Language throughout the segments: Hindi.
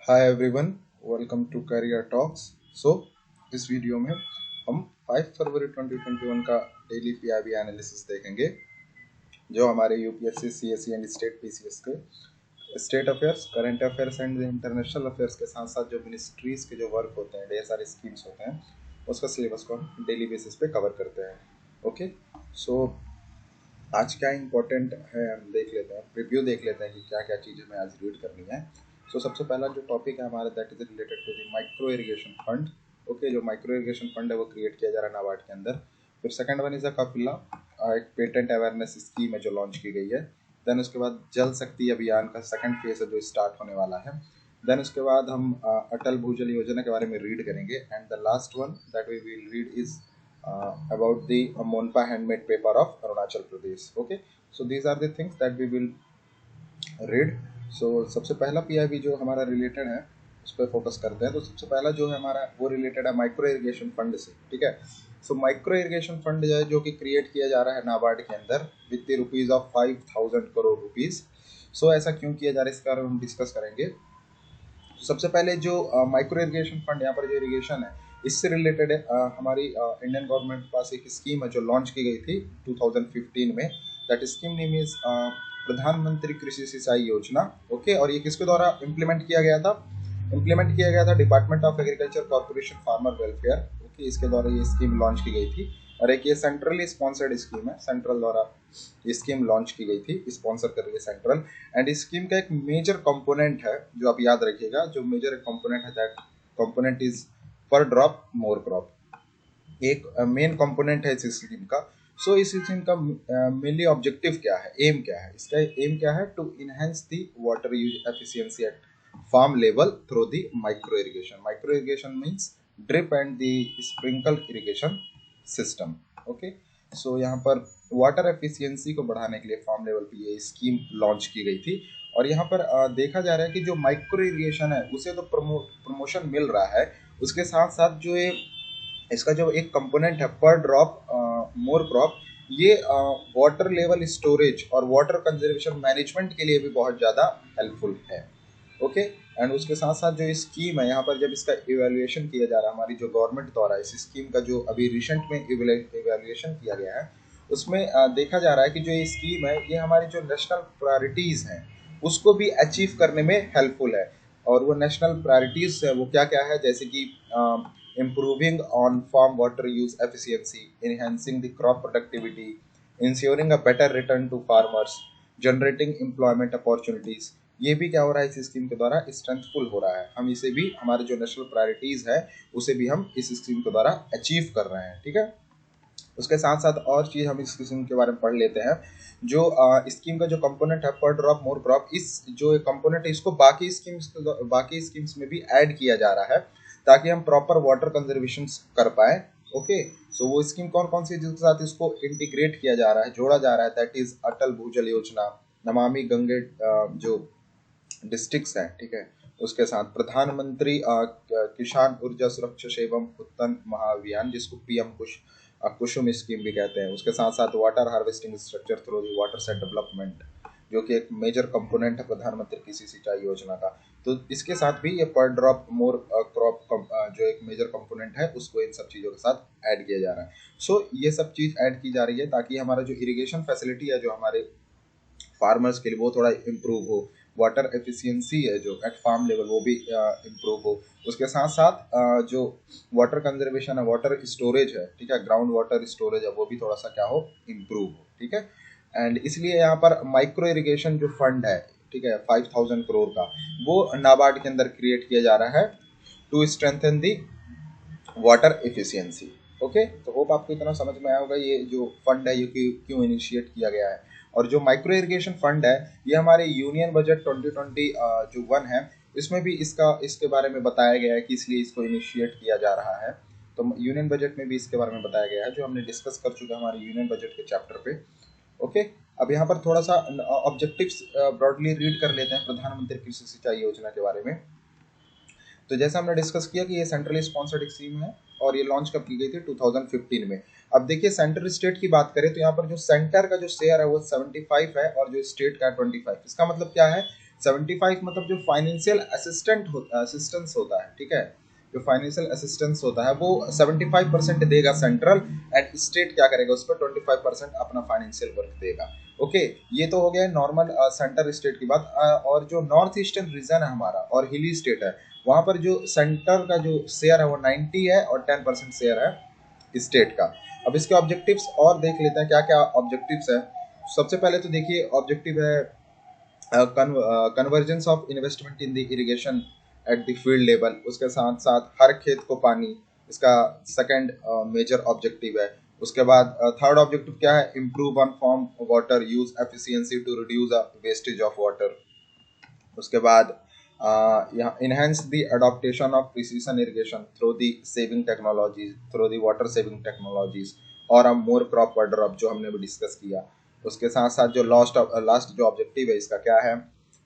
Hi everyone, welcome to career talks. So इस वीडियो में हम 5 फरवरी 2021 का डेली पीआईबी एनालिसिस देखेंगे, जो हमारे UPSC, CSC and state PCS के state affairs, current affairs and international affairs के साथ साथ जो मिनिस्ट्रीज के जो वर्क होते हैं, ढेर सारे स्कीम्स होते हैं, उसका सिलेबस को हम डेली बेसिस पे कवर करते हैं। ओके, सो आज क्या इंपॉर्टेंट है हम देख लेते हैं, रिव्यू देख लेते हैं कि क्या क्या चीज़ें हमें आज रीड करनी है। सबसे पहला जो टॉपिक है हमारा, that is related to the micro irrigation fund. Okay, जो माइक्रो इरिगेशन फंड है वो क्रिएट किया जा रहा है नाबार्ड के अंदर। फिर सेकंड वन इज अ कपिला, एक पेटेंट अवेयरनेस स्कीम है जो लॉन्च की गई है। देन उसके बाद जल शक्ति अभियान का सेकंड फेज है जो स्टार्ट होने वाला है। देन उसके बाद हम अटल भूजल योजना के बारे में रीड करेंगे। And the last one that we will read is about the Monpa handmade paper of Arunachal Pradesh. Okay, so these are the things that we will read. सबसे पहला पीआईबी जो हमारा रिलेटेड है उस पर फोकस करते हैं। तो सबसे पहला जो है हमारा वो रिलेटेड है माइक्रो इरिगेशन फंड से। ठीक है, माइक्रो इरिगेशन फंड जो है जो कि क्रिएट किया जा रहा है नाबार्ड के अंदर with the rupees of 5000 crore rupees. ऐसा क्यों किया जा रहा है इसके बारे में हम डिस्कस करेंगे। सबसे पहले जो माइक्रो इरिगेशन फंड, यहाँ पर जो इरिगेशन है इससे रिलेटेड है, हमारी इंडियन गवर्नमेंट के पास एक स्कीम है जो लॉन्च की गई थी 2015 में। दैट स्कीम नेम इज प्रधानमंत्री कृषि सिंचाई योजना। ओके, और ये किसके द्वारा इम्प्लीमेंट किया गया था? इम्प्लीमेंट किया गया था department of agriculture corporation farmer welfare. Okay, इसके द्वारा ये स्कीम लॉन्च की गई थी। और एक ये सेंट्रली स्पॉन्सर्ड स्कीम है, सेंट्रल द्वारा ये स्कीम लॉन्च की गई थी, स्पॉन्सर कर रही है सेंट्रल। एंड इस स्कीम का एक मेजर कंपोनेंट है जो आप याद रखिएगा, जो मेजर कंपोनेंट है दैट कंपोनेंट इज पर ड्रॉप मोर क्रॉप। एक मेन कंपोनेंट है इस स्कीम का। इस स्कीम का मेनली ऑब्जेक्टिव क्या है, एम क्या है? इसका एम क्या है? To enhance the water use efficiency at farm level through the micro irrigation. Micro irrigation means drip and the sprinkle irrigation system. Okay, यहाँ पर वाटर एफिशिएंसी को बढ़ाने के लिए फार्म लेवल पे ये स्कीम लॉन्च की गई थी। और यहाँ पर देखा जा रहा है कि जो माइक्रो इरिगेशन है उसे तो प्रमोशन मिल रहा है, उसके साथ साथ जो ये इसका जो एक कंपोनेंट है पर ड्रॉप मोर क्रॉप, ये वाटर लेवल स्टोरेज और वाटर कंजर्वेशन मैनेजमेंट के लिए भी बहुत ज़्यादा हेल्पफुल है। ओके, एंड उसके साथ साथ जो स्कीम है यहाँ पर जब इसका इवेल्युएशन किया जा रहा है हमारी जो गवर्नमेंट द्वारा, इस स्कीम का जो अभी रिसेंट में इवेल्युएशन किया गया है उसमें देखा जा रहा है कि जो ये स्कीम है ये हमारी जो नेशनल प्रायोरिटीज़ हैं उसको भी अचीव करने में हेल्पफुल है। और वो नेशनल प्रायोरिटीज़ है वो क्या क्या है, जैसे कि improving on farm water use efficiency, enhancing the crop productivity, ensuring a better return to farmers, generating employment opportunities। ये भी क्या हो रहा है इस स्कीम के द्वारा स्ट्रेंथफुल हो रहा है। हम इसे भी हमारे जो नेशनल प्रायोरिटीज है उसे भी हम इस स्कीम के द्वारा अचीव कर रहे हैं। ठीक है, उसके साथ साथ और चीज़ हम इस स्कीम के बारे में पढ़ लेते हैं। जो स्कीम का जो कंपोनेंट है पर ड्रॉप मोर क्रॉप, इस जो कंपोनेंट है इसको बाकी स्कीम्स में भी ऐड किया जा रहा है ताकि हम प्रॉपर वाटर कंजर्वेशन कर पाए। ओके, वो स्कीम कौन कौन सी जिसके साथ इसको इंटीग्रेट किया जा रहा है, जोड़ा जा रहा है, दैट इज अटल भूजल योजना, नमामि गंगे जो डिस्ट्रिक्ट्स हैं, ठीक है, उसके साथ प्रधानमंत्री किसान ऊर्जा सुरक्षा एवं उत्पन्न महाअभियान जिसको पीएम कुसुम स्कीम भी कहते हैं। उसके साथ साथ water harvesting structure through the water set development, जो कि एक मेजर कंपोनेंट है प्रधानमंत्री कृषि सिंचाई योजना का। तो इसके साथ भी ये पर ड्रॉप मोर क्रॉप जो एक मेजर कंपोनेंट है उसको इन सब चीज़ों के साथ ऐड किया जा रहा है। ये सब चीज़ ऐड की जा रही है ताकि हमारा जो इरिगेशन फैसिलिटी है जो हमारे फार्मर्स के लिए वो थोड़ा इम्प्रूव हो, वाटर एफिशिएंसी है जो एट फार्म लेवल वो भी इम्प्रूव हो। उसके साथ साथ जो वाटर कंजर्वेशन है, वाटर स्टोरेज है, ठीक है, ग्राउंड वाटर स्टोरेज है, वो भी थोड़ा सा क्या हो, इम्प्रूव हो। ठीक है, एंड इसलिए यहाँ पर माइक्रो इरिगेशन जो फंड है, ठीक है, 5000 करोड़ का, वो नाबार्ड के अंदर क्रिएट किया जा रहा है to strengthen the water efficiency. Okay, तो होप आपको इतना समझ में आया होगा ये जो फंड है ये क्यों इनिशिएट किया गया है। और जो माइक्रो इरिगेशन फंड है ये हमारे यूनियन बजट 2020 जो 1 है इसमें भी इसके बारे में बताया गया है कि इसलिए इसको इनिशिएट किया जा रहा है। तो यूनियन बजट में भी इसके बारे में बताया गया है जो हमने डिस्कस कर चुके हैं हमारे यूनियन बजट के चैप्टर पे। ओके, अब यहाँ पर थोड़ा सा ऑब्जेक्टिव्स ब्रॉडली रीड कर लेते हैं प्रधानमंत्री कृषि सिंचाई योजना के बारे में। तो जैसा हमने डिस्कस किया कि ये सेंट्रली स्पॉन्सर्ड स्कीम है और ये लॉन्च कब की गई थी 2015 में। अब देखिए सेंट्रल स्टेट की बात करें तो यहाँ पर जो सेंटर का जो शेयर है वो 75 है और जो स्टेट का 25। इसका मतलब क्या है, 75 मतलब जो फाइनेंशियल असिस्टेंस होता है, ठीक है, जो फाइनेंशियल असिस्टेंस होता है वो 75% देगा सेंट्रल, एंड स्टेट क्या करेगा उस पर 25% अपना फाइनेंशियल वर्क देगा। ओके, ये तो हो गया नॉर्मल सेंटर स्टेट की बात। और जो नॉर्थ ईस्टर्न रीजन है हमारा और हिली स्टेट है, वहां पर जो सेंटर का जो शेयर है वो 90 है और 10% शेयर है स्टेट का। अब इसके ऑब्जेक्टिव्स और देख लेते हैं क्या क्या ऑब्जेक्टिव्स है। सबसे पहले तो देखिए ऑब्जेक्टिव है convergence of investment in the irrigation at the field level, उसके साथ साथ हर खेत को पानी, इसका सेकंड मेजर ऑब्जेक्टिव है। उसके बाद थर्ड ऑब्जेक्टिव क्या है, improve on farm water use efficiency to reduce wastage of water. उसके बाद यहाँ enhance the adaptation of precision irrigation through the saving technologies, through the water saving technologies और a more crop water up, जो हमने भी डिस्कस किया। उसके साथ साथ जो लास्ट जो ऑब्जेक्टिव है इसका क्या है,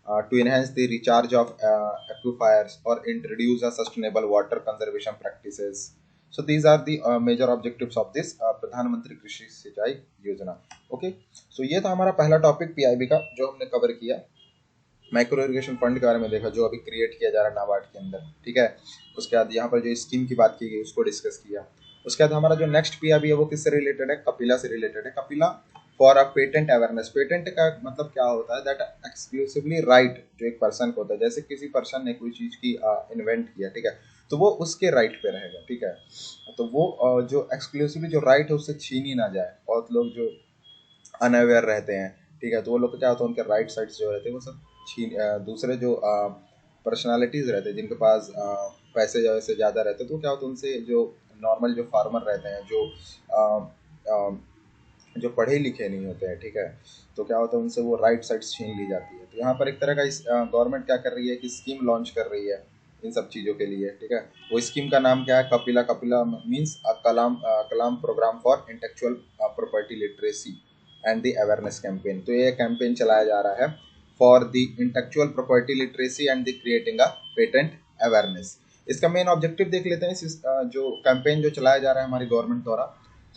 to enhance the recharge of aquifers और introduce a sustainable water conservation practices. So these are the major objectives of this Pradhan Mantri Krishi सिंचाई योजना। ओके, सो ये था हमारा पहला टॉपिक पीआईबी का जो हमने कवर किया। माइक्रो इरिगेशन फंड के बारे में देखा जो अभी क्रिएट किया जा रहा है नाबार्ड के अंदर, ठीक है। उसके बाद यहाँ पर जो स्कीम की बात की गई उसको डिस्कस किया। उसके बाद हमारा जो नेक्स्ट पीआईबी है वो किससे रिलेटेड है, कपिला से रिलेटेड है। Kapila for a patent awareness. Patent का मतलब क्या होता है, दैट एक्सक्लूसिवली राइट जो एक पर्सन को होता है, जैसे किसी पर्सन ने कोई चीज की इन्वेंट किया, ठीक है, तो वो उसके राइट पे रहेगा, ठीक है। तो वो जो एक्सक्लूसिवली जो राइट है उससे छीन ही ना जाए। बहुत लोग जो अनअवेयर रहते हैं, ठीक है, तो वो लोग क्या होता है उनके राइट साइड्स जो रहते हैं वो सब दूसरे जो पर्सनालिटीज रहते हैं जिनके पास पैसे से ज़्यादा रहते हैं, तो क्या होता है उनसे जो नॉर्मल जो फार्मर रहते हैं जो पढ़े लिखे नहीं होते हैं, ठीक है, तो क्या होता है उनसे वो राइट साइड्स छीन ली जाती है। तो यहाँ पर एक तरह का इस गवर्नमेंट क्या कर रही है कि स्कीम लॉन्च कर रही है इन सब चीज़ों के लिए, ठीक है। वो स्कीम का नाम क्या है, Kapila. Kapila means Kalam programme for intellectual property literacy and the awareness campaign. तो ये कैंपेन चलाया जा रहा है for the intellectual property literacy and the creating a patent awareness. इसका मेन ऑब्जेक्टिव देख लेते हैं। जो कैंपेन जो चलाया जा रहा है हमारी गवर्नमेंट द्वारा,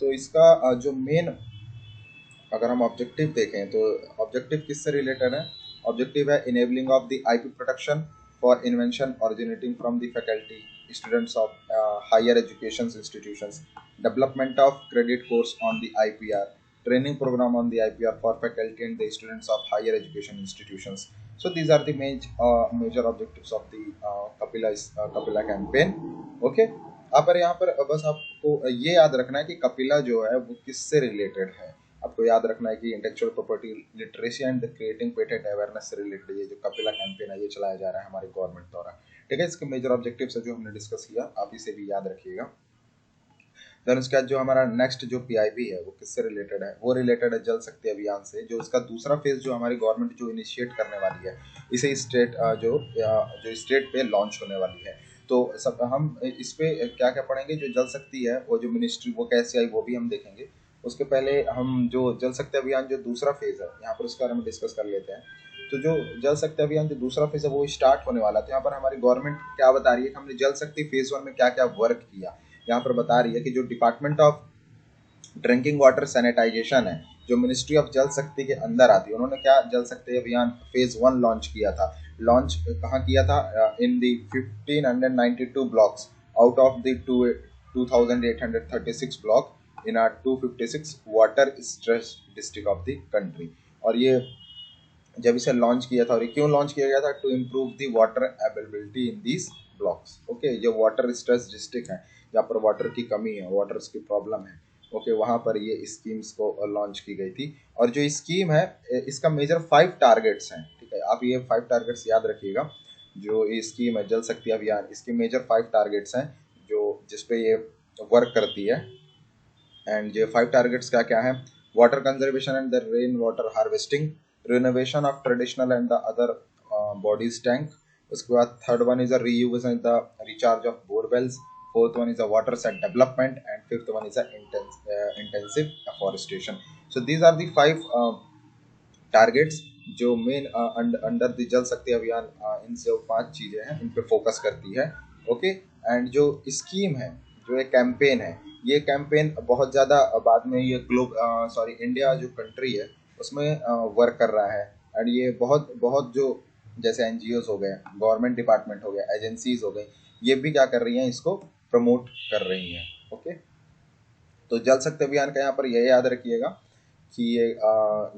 तो इसका जो मेन अगर हम ऑब्जेक्टिव देखें तो ऑब्जेक्टिव किससे रिलेटेड है, ऑब्जेक्टिव है enabling of the IP protection for invention originating from the faculty students of higher education institutions, development of credit course on the IPR, training program on the IPR for faculty and the students of higher education institutions. So these are the major objectives of the Kapila campaign. Okay, यहाँ पर बस आपको ये याद रखना है कि कपिला जो है वो किससे रिलेटेड है। आपको याद रखना है कि intellectual property literacy and creating patent awareness से रिलेटेड ये जो कपिला कैंपेन है ये चलाया जा रहा है हमारी गवर्नमेंट द्वारा, ठीक है। इसके मेजर ऑब्जेक्टिव्स है जो हमने डिस्कस किया, आप इसे भी याद रखिएगा। देन उसके बाद जो हमारा नेक्स्ट जो पीआईबी है वो किससे रिलेटेड है, वो रिलेटेड है जल शक्ति अभियान से, जो इसका दूसरा फेज जो हमारी गवर्नमेंट जो इनिशिएट करने वाली है, इसे स्टेट जो स्टेट पे लॉन्च होने वाली है। तो सब हम इस पे क्या क्या पढ़ेंगे, जो जल शक्ति है वो जो मिनिस्ट्री वो कैसे आई वो भी हम देखेंगे। उसके पहले हम जो जल शक्ति अभियान जो दूसरा फेज है यहाँ पर उसके बारे में डिस्कस कर लेते हैं। तो जो जल शक्ति अभियान जो दूसरा फेज है वो स्टार्ट होने वाला है। तो यहाँ पर हमारी गवर्नमेंट क्या बता रही है कि हमने जल शक्ति फेज 1 में क्या क्या वर्क किया। यहाँ पर बता रही है कि जो department of drinking water sanitization है जो मिनिस्ट्री ऑफ जल शक्ति के अंदर आती है, उन्होंने क्या जल शक्ति अभियान फेज 1 लॉन्च किया था। लॉन्च कहाँ किया था, इन दी 1592 blocks out of the 2836 block in 256 water stress district of the country. और ये जब इसे लॉन्च किया था, और ये क्यों लॉन्च किया गया था, to improve the water availability in these blocks. Okay, जो वाटर स्ट्रेस डिस्ट्रिक्ट है जहाँ पर वाटर की कमी है, वाटर की प्रॉब्लम है, ओके, वहाँ पर ये स्कीम्स को लॉन्च की गई थी। और जो स्कीम है इसका मेजर 5 टारगेट्स हैं, ठीक है, आप ये 5 टारगेट्स याद रखिएगा। जो ये स्कीम है जल शक्ति अभियान, इसकी मेजर 5 टारगेट्स हैं जो जिसपे ये वर्क करती है। एंड ये 5 टारगेट्स क्या क्या है, water conservation and the rain water harvesting, renovation of traditional and the other bodies tank. उसके बाद third one is reuse and the recharge of borewells, fourth one is a water set development, and fifth one is a intensive afforestation. So these are the 5 targets जो मेन अंडर द जल शक्ति अभियान इन जो 5 चीजें हैं इन पे फोकस करती है। ओके, एंड जो स्कीम है जो एक कैंपेन है, ये कैंपेन बहुत ज़्यादा बाद में ये इंडिया जो कंट्री है उसमें वर्क कर रहा है। एंड ये बहुत बहुत जो जैसे एनजीओज हो गए, गवर्नमेंट डिपार्टमेंट हो गया, एजेंसीज हो गई, ये भी क्या कर रही हैं, इसको प्रमोट कर रही हैं। ओके, तो जल शक्ति अभियान का यहाँ पर यह याद रखिएगा कि ये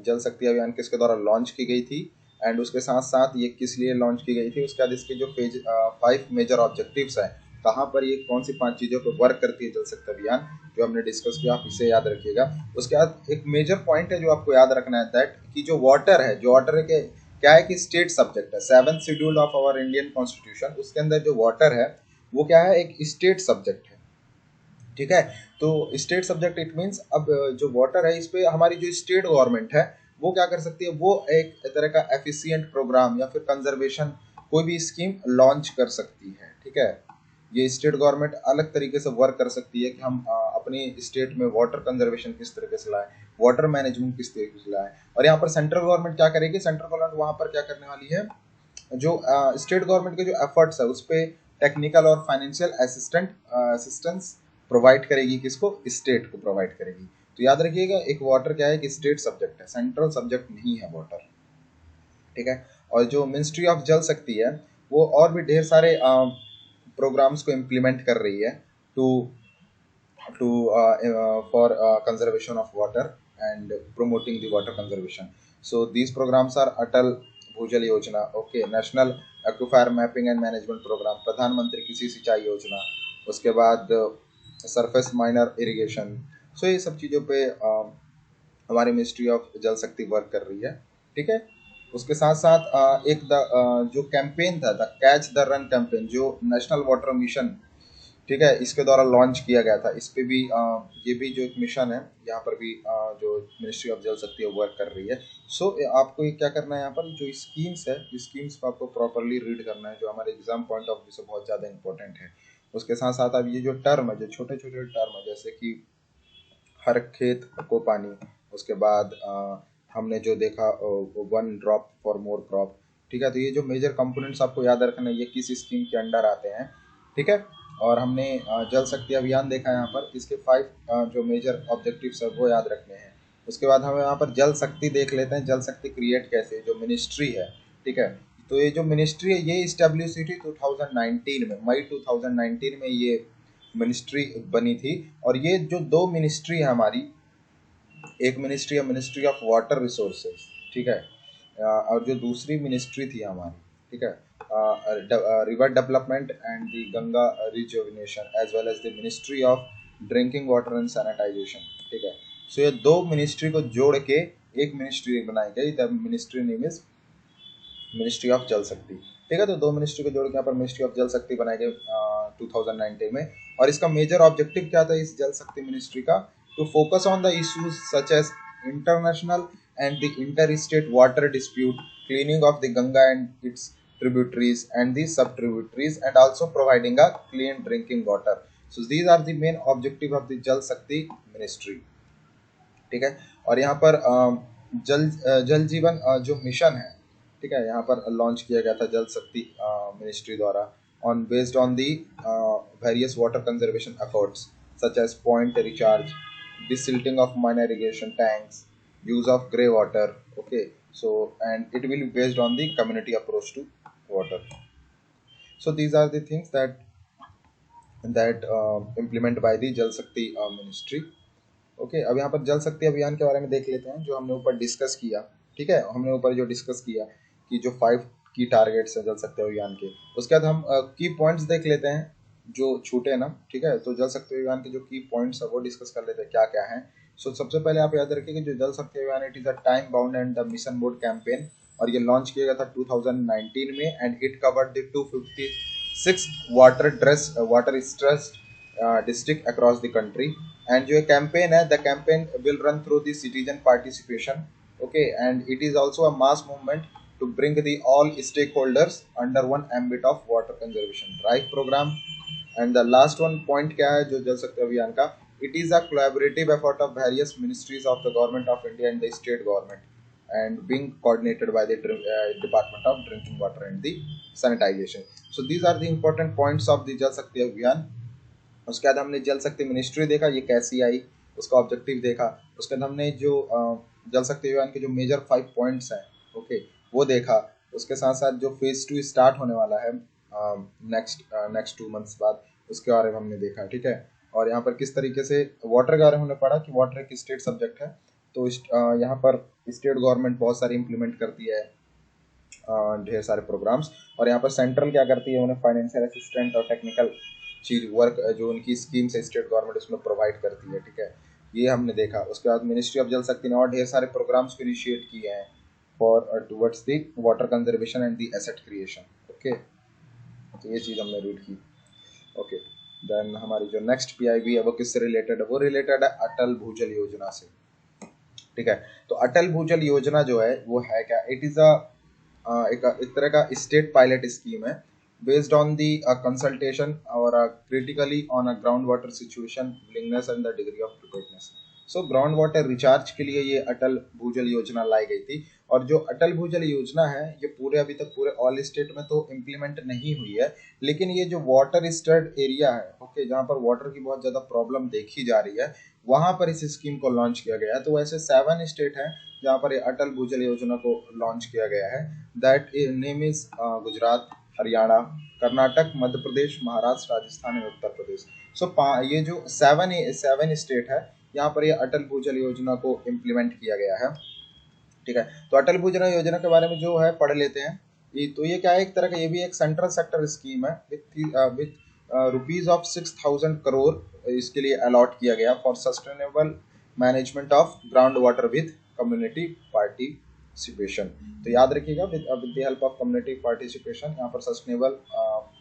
जल शक्ति अभियान किसके द्वारा लॉन्च की गई थी, एंड उसके साथ साथ ये किस लिए लॉन्च की गई थी, उसके बाद इसके जो फेज 5 मेजर ऑब्जेक्टिव्स हैं, कहाँ पर ये कौन सी 5 चीज़ों पर वर्क करती है जल शक्ति अभियान, जो हमने डिस्कस किया, आप इसे याद रखिएगा। उसके बाद एक मेजर पॉइंट है जो आपको याद रखना है, दैट कि जो वाटर है, जो वाटर के क्या है कि स्टेट सब्जेक्ट है, 7th schedule of our Indian constitution, उसके अंदर जो वाटर है वो क्या है, एक स्टेट सब्जेक्ट है। ठीक है, तो स्टेट सब्जेक्ट इट मीन्स अब जो वाटर है इस पे हमारी जो स्टेट गवर्नमेंट है वो क्या कर सकती है, वो एक तरह का एफिशिएंट प्रोग्राम या फिर कंजर्वेशन कोई भी स्कीम लॉन्च कर सकती है। ठीक है, ये स्टेट गवर्नमेंट अलग तरीके से वर्क कर सकती है कि हम अपनी स्टेट में वाटर कंजर्वेशन किस तरीके से लाएं, वाटर मैनेजमेंट किस तरीके से लाएं। और यहाँ पर सेंट्रल गवर्नमेंट क्या करेगी, सेंट्रल गवर्नमेंट वहाँ पर क्या करने वाली है, जो स्टेट गवर्नमेंट के जो एफर्ट्स है उस पर टेक्निकल और फाइनेंशियल असिस्टेंस प्रोवाइड करेगी, किसको, स्टेट को प्रोवाइड करेगी। तो याद रखिएगा, एक वाटर क्या है कि स्टेट सब्जेक्ट है, सेंट्रल सब्जेक्ट नहीं है वाटर। ठीक है, और जो मिनिस्ट्री ऑफ जल शक्ति है वो और भी ढेर सारे प्रोग्राम्स को इम्प्लीमेंट कर रही है to to for conservation of water and promoting the water conservation. So these programs are Atal Bhujal Yojana, okay, national aquifer mapping and management program, Pradhan Mantri Krishi सिंचाई योजना, उसके बाद सरफेस माइनर इरिगेशन। सो ये सब चीज़ों पे हमारी मिनिस्ट्री ऑफ जल शक्ति वर्क कर रही है। ठीक है, उसके साथ साथ एक जो कैंपेन था, the catch the run campaign, जो नेशनल वाटर मिशन, ठीक है, इसके द्वारा लॉन्च किया गया था, इस पे भी ये भी जो एक मिशन है, यहाँ पर भी जो मिनिस्ट्री ऑफ जल शक्ति वर्क कर रही है। सो आपको ये क्या करना है, यहाँ पर जो स्कीम्स है, स्कीम्स को आपको प्रॉपरली रीड करना है, जो हमारे एग्जाम पॉइंट ऑफ व्यू से बहुत ज़्यादा इंपॉर्टेंट है। उसके साथ साथ अब ये जो टर्म है, जो छोटे छोटे टर्म है, जैसे कि हर खेत को पानी, उसके बाद हमने जो देखा 1 ड्रॉप फॉर मोर क्रॉप। ठीक है, तो ये जो मेजर कंपोनेंट्स आपको याद रखना है, ये किस स्कीम के अंडर आते हैं। ठीक है, और हमने जल शक्ति अभियान देखा यहाँ पर, इसके 5 जो मेजर ऑब्जेक्टिव्स है वो याद रखने हैं। उसके बाद हम यहाँ पर जल शक्ति देख लेते हैं, जल शक्ति क्रिएट कैसे, जो मिनिस्ट्री है। ठीक है, तो ये जो मिनिस्ट्री है ये इस्टेब्लिश हुई थी 2019 में, मई 2019 में ये मिनिस्ट्री बनी थी। और ये जो 2 मिनिस्ट्री है हमारी, एक मिनिस्ट्री है मिनिस्ट्री ऑफ वाटर रिसोर्सेज, ठीक है, और जो दूसरी मिनिस्ट्री थी हमारी, ठीक है, river development and the Ganga rejuvenation, as well as the ministry of drinking water and sanitization. ठीक है, सो ये 2 मिनिस्ट्री को जोड़ के एक मिनिस्ट्री बनाई गई, the ministry name is ministry of जल शक्ति। ठीक है, तो 2 मिनिस्ट्री को जोड़ के यहाँ पर मिनिस्ट्री ऑफ जल शक्ति बनाई गई 2019 में। और इसका मेजर ऑब्जेक्टिव क्या था इस जल शक्ति मिनिस्ट्री का, to focus on the issues such as international and the inter state water dispute, cleaning of the Ganga and its tributaries and the sub tributaries, and also providing a clean drinking water. So these are the main objective of the Jal Shakti ministry. ठीक है, और यहाँ पर जल जीवन जो मिशन है, ठीक है, यहाँ पर लॉन्च किया गया था जल शक्ति मिनिस्ट्री द्वारा, on based on the various water conservation efforts such as point recharge, desilting of minor irrigation tanks, use of grey water. Okay, so and it will be based on the community approach to water. So these are the things that implement by the Jal Shakti ministry. Okay, अब यहाँ पर जल शक्ति अभियान के बारे में देख लेते हैं, जो हमने ऊपर डिस्कस किया। ठीक है, हमने ऊपर जो डिस्कस किया कि जो 5 की टारगेट्स है जल शक्ति अभियान के, उसके बाद हम की पॉइंट्स देख लेते हैं जो छूटे ना। ठीक है, तो जल शक्ति अभियान के जो की पॉइंट्स है वो डिस्कस कर लेते हैं क्या क्या है। सो सबसे पहले आप याद रखिए कि जो जल शक्ति अभियान, it is a time bound and the mission mode campaign, और ये लॉन्च किया गया था 2019 में, and it covered the 256 water stressed district across the country. And जो कैंपेन है, the campaign will run through the citizen participation, okay, and it is also a mass movement to bring the all stakeholders under one ambit of water conservation drive program. And the last one point क्या है जो जल शक्ति अभियान का, it is a collaborative effort of various ministries of the government of India and the state government and being coordinated by the Department of Drinking Water and the Sanitization. So these are the important points of the जल शक्ति अभियान। उसके बाद हमने जल शक्ति मिनिस्ट्री देखा, ये कैसी आई, उसका ऑब्जेक्टिव देखा। उसके बाद हमने जो जल शक्ति अभियान के जो मेजर 5 पॉइंट्स हैं, ओके, वो देखा। उसके साथ साथ जो फेज 2 स्टार्ट होने वाला है नेक्स्ट 2 मंथ्स बाद, उसके बारे में हमने देखा, ठीक है। और यहाँ पर किस तरीके से वाटर के बारे में हमने पढ़ा कि वाटर एक स्टेट सब्जेक्ट है, तो यहाँ पर स्टेट गवर्नमेंट बहुत सारी इम्प्लीमेंट करती है ढेर सारे प्रोग्राम्स, और यहाँ पर सेंट्रल क्या करती है, उन्हें फाइनेंशियल असिस्टेंट और टेक्निकल चीज वर्क जो उनकी स्कीम से स्टेट गवर्नमेंट उसमें प्रोवाइड करती है, ठीक है। ये हमने देखा। उसके बाद मिनिस्ट्री ऑफ जल शक्ति ने और ढेर सारे प्रोग्राम्स को इनिशिएट किए हैं for towards the water conservation and the asset creation, okay. तो ये चीज़ हमने रीड की, ओके। देन हमारी जो नेक्स्ट पीआईबी है वो किससे रिलेटेड है, वो रिलेटेड है अटल भूजल योजना से, ठीक है। तो अटल भूजल योजना जो है वो है क्या, इट इज एक तरह का स्टेट पायलट स्कीम है based on the consultation or critically on a groundwater situation, willingness and the degree of preparedness. So groundwater recharge के लिए ये अटल भूजल योजना लाई गई थी। और जो अटल भूजल योजना है ये पूरे अभी तक पूरे ऑल स्टेट में तो इम्प्लीमेंट नहीं हुई है, लेकिन ये जो वाटर स्टर्ड एरिया है, ओके, जहाँ पर वाटर की बहुत ज़्यादा प्रॉब्लम देखी जा रही है, वहाँ पर इस स्कीम को लॉन्च किया गया है। तो ऐसे 7 स्टेट हैं जहाँ पर ये अटल भूजल योजना को लॉन्च किया गया है। That name is Gujarat, Haryana, Karnataka, Madhya Pradesh, Maharashtra, Rajasthan और उत्तर प्रदेश। सो ये जो 7 स्टेट है यहाँ पर ये अटल भूजल योजना को इम्प्लीमेंट किया गया है, ठीक है। तो अटल भूजल योजना के बारे में जो है पढ़ लेते हैं। ये क्या है, एक तरह का ये भी एक सेंट्रल सेक्टर स्कीम है विथ रुपीज ऑफ 6,000 करोड़ इसके लिए अलॉट किया गया for sustainable management of ground water with community participation. तो याद रखिएगा, with the help of community participation, यहाँ पर सस्टेनेबल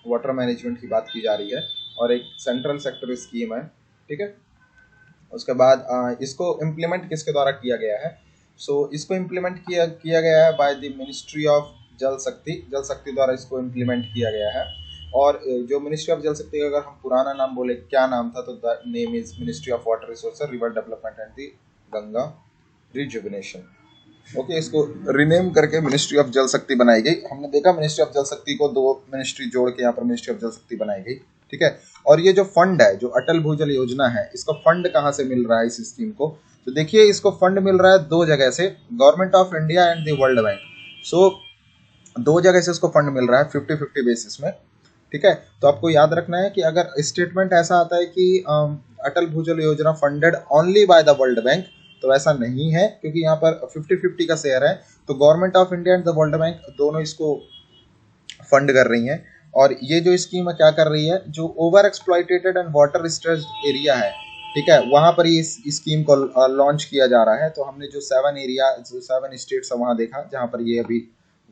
वाटर मैनेजमेंट की बात की जा रही है और एक सेंट्रल सेक्टर स्कीम है, ठीक है। उसके बाद इसको इम्प्लीमेंट किसके द्वारा किया गया है, इसको इम्प्लीमेंट किया गया है बाय द मिनिस्ट्री ऑफ जल शक्ति द्वारा इसको इम्प्लीमेंट किया गया है। और जो मिनिस्ट्री ऑफ जल शक्ति का अगर हम पुराना नाम बोले, क्या नाम था, तो the name is ministry of water resources, river development and the Ganga rejuvenation, okay. इसको रिनेम करके मिनिस्ट्री ऑफ जल शक्ति बनाई गई। हमने देखा मिनिस्ट्री ऑफ जल शक्ति को 2 मिनिस्ट्री जोड़ के यहाँ पर मिनिस्ट्री ऑफ जल शक्ति बनाई गई, ठीक है। और ये जो फंड है, जो अटल भूजल योजना है, इसका फंड कहाँ से मिल रहा है इस स्कीम को, तो देखिए इसको फंड मिल रहा है 2 जगह से, government of India and the world bank. 2 जगह से इसको फंड मिल रहा है 50-50 बेसिस में, ठीक है। तो आपको याद रखना है कि अगर स्टेटमेंट ऐसा आता है कि अटल भूजल योजना funded only by the world bank, तो ऐसा नहीं है, क्योंकि यहाँ पर 50-50 का शेयर है। तो government of India and the world bank दोनों इसको फंड कर रही हैं। और ये जो स्कीम है क्या कर रही है, जो over exploited and water stressed area है, ठीक है, वहां पर ये इस स्कीम को लॉन्च किया जा रहा है। तो हमने जो 7 स्टेट्स है वहां देखा जहां पर ये अभी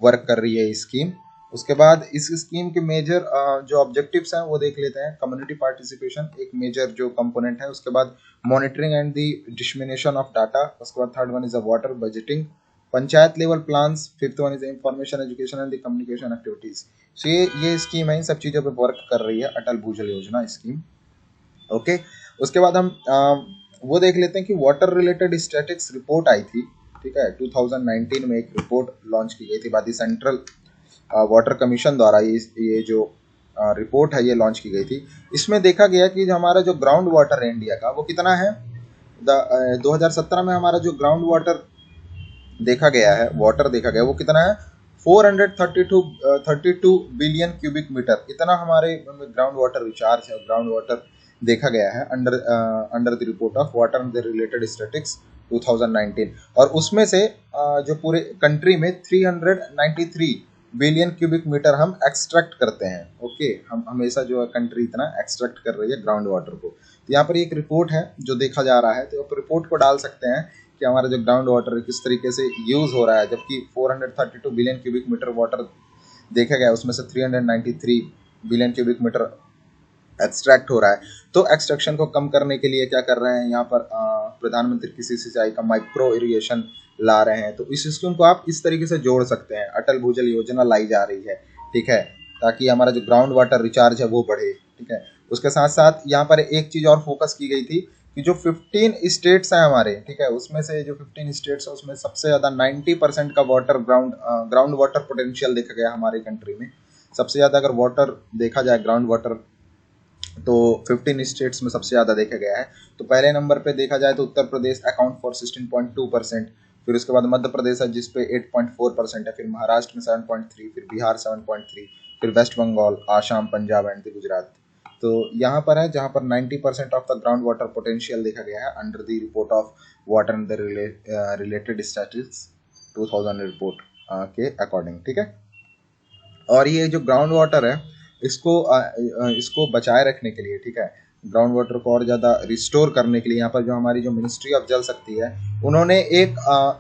वर्क कर रही है स्कीम। उसके बाद इस स्कीम के मेजर जो ऑब्जेक्टिव्स हैं वो देख लेते हैं। कम्युनिटी पार्टिसिपेशन एक मेजर जो कंपोनेंट है, उसके बाद monitoring and the dissemination of data, उसके बाद 3rd one is a water budgeting, panchayat level plans, 5th one is information education and the communication activities. So ये स्कीम है, इन सब चीज़ों पे वर्क कर रही है अटल भूजल योजना स्कीम, ओके। उसके बाद हम वो देख लेते हैं कि वाटर रिलेटेड स्टैटिक्स रिपोर्ट आई थी, ठीक है। 2019 में एक रिपोर्ट लॉन्च की गई थी by the central water commission द्वारा। ये जो रिपोर्ट है ये लॉन्च की गई थी। इसमें देखा गया कि जो हमारा जो ग्राउंड वाटर है इंडिया का वो कितना है। 2017 में हमारा जो ग्राउंड वाटर देखा गया है, वो कितना है, 432 बिलियन क्यूबिक मीटर, इतना हमारे ग्राउंड वाटर रिचार्ज है, ग्राउंड वाटर देखा गया है under the report of water and the related statics 2019। और उसमें से जो पूरे कंट्री में 393 बिलियन क्यूबिक मीटर हम एक्सट्रैक्ट करते हैं, ओके। हम हमेशा जो है कंट्री इतना एक्सट्रैक्ट कर रही है ग्राउंड वाटर को। तो यहाँ पर एक रिपोर्ट है जो देखा जा रहा है, तो आप रिपोर्ट को डाल सकते हैं कि हमारा जो ग्राउंड वाटर किस तरीके से यूज हो रहा है। जबकि 432 बिलियन क्यूबिक मीटर वाटर देखा गया, उसमें से 393 बिलियन क्यूबिक मीटर एक्सट्रैक्ट हो रहा है। तो एक्सट्रैक्शन को कम करने के लिए क्या कर रहे हैं, यहाँ पर प्रधानमंत्री कृषि सिंचाई का माइक्रो इरिगेशन ला रहे हैं। तो इस स्कीम को आप इस तरीके से जोड़ सकते हैं, अटल भूजल योजना लाई जा रही है, ठीक है, ताकि हमारा जो ग्राउंड वाटर रिचार्ज है वो बढ़े, ठीक है। उसके साथ साथ यहाँ पर एक चीज और फोकस की गई थी कि जो 15 स्टेट्स हैं हमारे, ठीक है, उसमें से जो 15 स्टेट्स है उसमें सबसे ज़्यादा 90% का वाटर ग्राउंड वाटर पोटेंशियल देखा गया हमारे कंट्री में। सबसे ज़्यादा अगर वाटर देखा जाए ग्राउंड वाटर तो 15 स्टेट्स में सबसे ज़्यादा देखा गया है। तो पहले नंबर पे देखा जाए तो उत्तर प्रदेश अकाउंट फॉर 16.2%, फिर उसके बाद मध्य प्रदेश है जिस पे 8.4% है, फिर महाराष्ट्र में 7.3, फिर बिहार 7.3, फिर वेस्ट बंगाल, आसाम, पंजाब एंड गुजरात। तो यहाँ पर है जहाँ पर 90% of the ground water potential देखा गया है under the report of water and the related statistics 2000 report के अकॉर्डिंग, ठीक है। और ये जो ग्राउंड वाटर है इसको बचाए रखने के लिए, ठीक है, ग्राउंड वाटर को और ज़्यादा रिस्टोर करने के लिए यहाँ पर जो हमारी जो मिनिस्ट्री ऑफ जल शक्ति है उन्होंने एक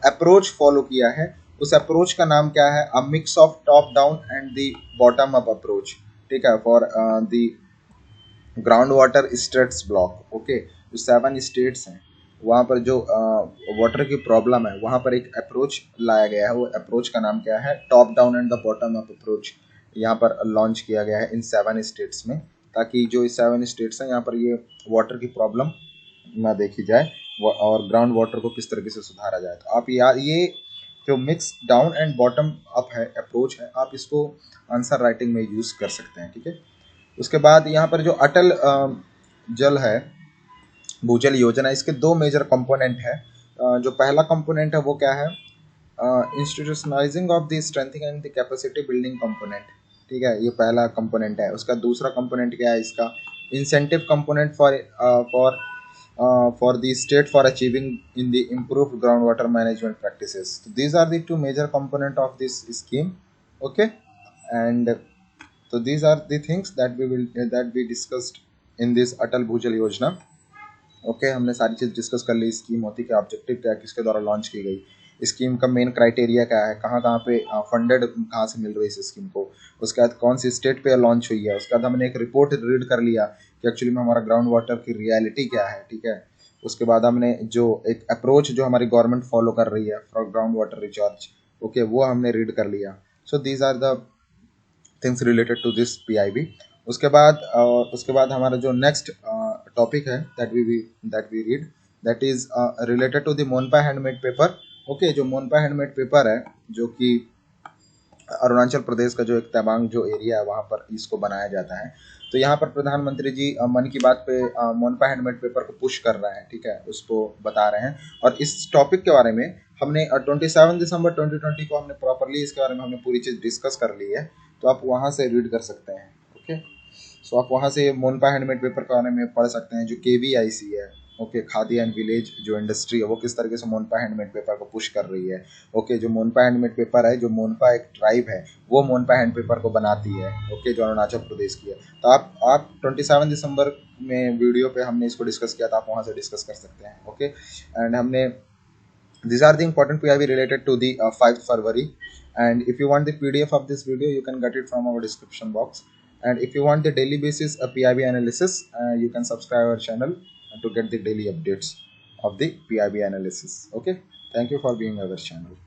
अप्रोच फॉलो किया है। उस अप्रोच का नाम क्या है? अ mix of top down and the bottom up approach, ठीक है, for the ground water states block. Okay, जो 7 स्टेट्स हैं वहाँ पर जो वाटर की प्रॉब्लम है वहाँ पर एक अप्रोच लाया गया है। वो अप्रोच का नाम क्या है? Top down and the bottom up approach यहाँ पर लॉन्च किया गया है इन 7 स्टेट्स में, ताकि जो इस 7 स्टेट्स हैं यहाँ पर ये वाटर की प्रॉब्लम ना देखी जाए और ग्राउंड वाटर को किस तरीके से सुधारा जाए। तो आप यार ये जो mix down and bottom up है अप्रोच है, आप इसको आंसर राइटिंग में यूज़ कर सकते हैं, ठीक है। उसके बाद यहाँ पर जो अटल जल है भूजल योजना, इसके 2 मेजर कंपोनेंट है। जो पहला कंपोनेंट है वो क्या है? इंस्टीट्यूशनलाइजिंग of the strengthening and the capacity building component, ठीक है, ये पहला कंपोनेंट है। उसका दूसरा कंपोनेंट क्या है? इसका incentive component for the state for achieving in the improved ground water management practices. These are the 2 major component of this scheme. Okay, and so these are the things that we discussed in this Atal Bhujal Yojana. Okay, हमने सारी चीज़ डिस्कस कर ली। स्कीम होती क्या, ऑब्जेक्टिव क्या, किसके द्वारा लॉन्च की गई, स्कीम का मेन क्राइटेरिया क्या है, कहाँ कहाँ पे फंडेड कहाँ से मिल रही है इस स्कीम को, उसके बाद कौन सी स्टेट पे लॉन्च हुई है, उसके बाद हमने एक रिपोर्ट रीड कर लिया कि एक्चुअली में हमारा ग्राउंड वाटर की रियलिटी क्या है, ठीक है। उसके बाद हमने जो एक अप्रोच जो हमारी गवर्नमेंट फॉलो कर रही है for ground water recharge, okay, वो हमने रीड कर लिया। So these are the things related to this PIB। उसके बाद हमारा जो नेक्स्ट टॉपिक है that we read that is related to the Monpa handmade paper. Okay, जो मोनपा हैंडमेड पेपर है जो कि अरुणाचल प्रदेश का जो एक तवांग जो एरिया है वहाँ पर इसको बनाया जाता है। तो यहाँ पर प्रधानमंत्री जी मन की बात पे मोनपा हैंडमेड पेपर को पुश कर रहे हैं, ठीक है, उसको बता रहे हैं। और इस टॉपिक के बारे में हमने 27 दिसंबर 2020 को हमने प्रॉपरली इसके बारे में हमने पूरी चीज़ डिस्कस कर ली है, तो आप वहाँ से रीड कर सकते हैं। ओके, सो आप वहाँ से मोनपा हैंडमेड पेपर के बारे में पढ़ सकते हैं। जो KVIC है, ओके, खादी एंड विलेज जो इंडस्ट्री है वो किस तरीके से मोनपा हैंडमेड पेपर को पुश कर रही है। ओके, जो मोनपा हैंडमेड पेपर है, जो मोनपा एक ट्राइब है वो मोनपा हैंड पेपर को बनाती है, ओके, जो अरुणाचल प्रदेश की है। तो आप 27 दिसंबर में वीडियो पे हमने इसको डिस्कस किया था, आप वहाँ से डिस्कस कर सकते हैं। ओके, एंड हमने these are the important PIB related to the 5th February, and if you want the PDF of this video you can get it from our description box, and if you want the daily basis PIB analysis you can subscribe our channel to get the daily updates of the PIB analysis. Okay, thank you for being our channel.